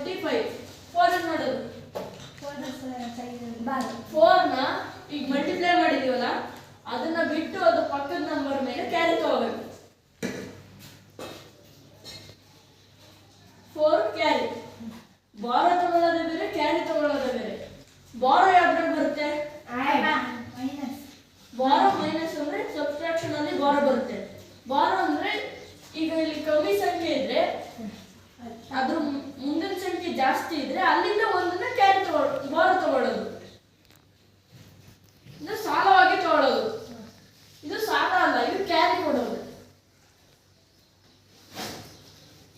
45. 4 ಅನ್ನು ಮಾಡೋದು 4 ನ ಈಗ ಮಲ್ಟಿಪ್ಲೈ ಮಾಡಿದೀವಲ್ಲ ಅದನ್ನ ಬಿಟ್ಟು ಅದು ಪಕ್ಕದ ನಂಬರ್ ಮೇಲೆ ಕ್ಯಾರಿ ತಗೋಬೇಕು. 4 ಕ್ಯಾರಿ. ಬಾರೋ ತಗೊಳ್ಳೋದೇ ಬೇರೆ, ಕ್ಯಾರಿ ತಗೊಳ್ಳೋದೇ ಬೇರೆ. ಬಾರೋ ಯಾವ್ದ್ರಲ್ಲಿ ಬರುತ್ತೆ? ಬಾರೋ ಮೈನಸ್ ಅಂದ್ರೆ ಸಬ್ಟ್ರಾಕ್ಷನ್ ಅಲ್ಲಿ ಬಾರೋ ಬರುತ್ತೆ. ಬಾರೋ ಅಂದ್ರೆ ಈಗ ಇಲ್ಲಿ ಕಮ್ಮಿ ಸಂಖ್ಯೆ ಇದ್ರೆ ಅದ್ರ ಮುಂದಿನ ಸಂಖ್ಯೆ ಜಾಸ್ತಿ ಇದ್ರೆ ಅಲ್ಲಿಂದ ಒಂದನ್ನ ಕ್ಯಾರಿ ಬಾರೋ ತಗೊಳ್ಳೋದು. ಇದು ಸಾಲವಾಗಿ ತಗೊಳ್ಳೋದು. ಇದು ಸಾಲ ಅಲ್ಲ, ಇದು ಕ್ಯಾರಿ ಕೊಡೋದು.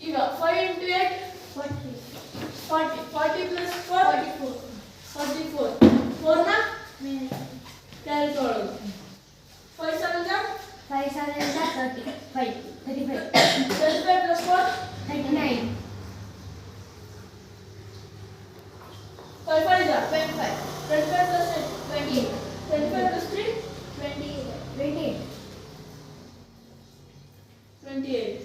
ಈಗ 5 into 8 40. 40 plus 4 44. 4 ನ ಕ್ಯಾರಿ ತಗೊಳ್ಳೋದು. 5 7 35 plus 4 39. 5 5 25. 25 plus 8 28. 25 plus 3 28. 28.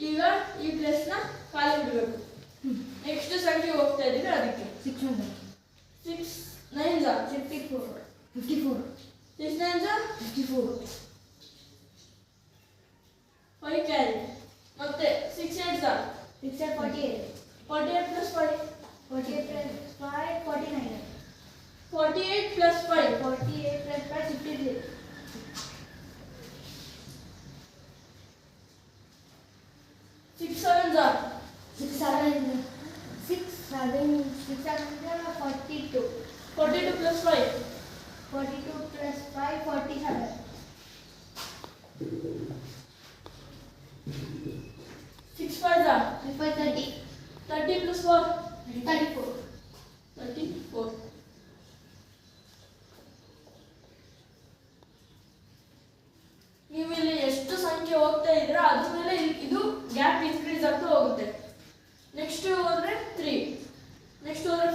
ಈಗ ಈ ಪ್ಲೇಸ್ ನ ಖಾಲಿ ಬಿಡಬೇಕು. ನೆಕ್ಸ್ಟ್ ಸಂಖ್ಯೆ ಹೋಗ್ತಾ ಇದೀವಿ ಅದಕ್ಕೆ 6 6 9 54. 54. 6 9 54. 5 ಕ್ಯಾರಿ. ಮತ್ತೆ 6 8 6 48. 48 plus 5 48 plus 5 49. 48 plus 5 48 plus 5 53. 6 7 6 7 42. 42 plus 5 42 plus 5 47. 6 5 30. 30 plus 4 34. 34. ನೀವು ಇಲ್ಲಿ ಎಷ್ಟು ಸಂಖ್ಯೆ ಹೋಗ್ತಾ ಇದ್ರೆ ಅದ್ರ ಮೇಲೆ ಇದು ಗ್ಯಾಪ್ ಇನ್ಕ್ರೀಸ್ ಆಗ್ತಾ ಹೋಗುತ್ತೆ. ನೆಕ್ಸ್ಟ್ ಹೋದ್ರೆ 3, ನೆಕ್ಸ್ಟ್ ಹೋದ್ರೆ